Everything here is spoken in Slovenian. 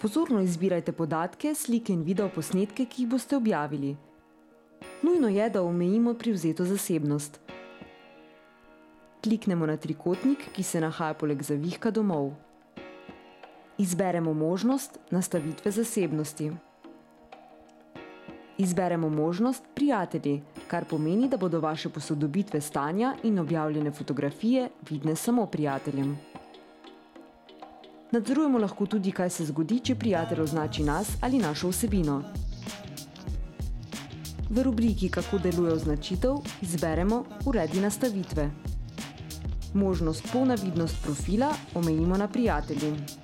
Pozorno izbirajte podatke, slike in video posnetke, ki jih boste objavili. Nujno je, da omejimo privzeto zasebnost. Kliknemo na trikotnik, ki se nahaja poleg zavihka domov. Izberemo možnost nastavitve zasebnosti. Izberemo možnost Prijatelji, kar pomeni, da bodo vaše posodobitve stanja in objavljene fotografije vidne samo prijateljem. Nadzorujemo lahko tudi, kaj se zgodi, če prijatelj označi nas ali našo vsebino. V rubriki Kako deluje označitev izberemo Uredi nastavitve. Možnost Polna vidnost profila omejimo na prijatelji.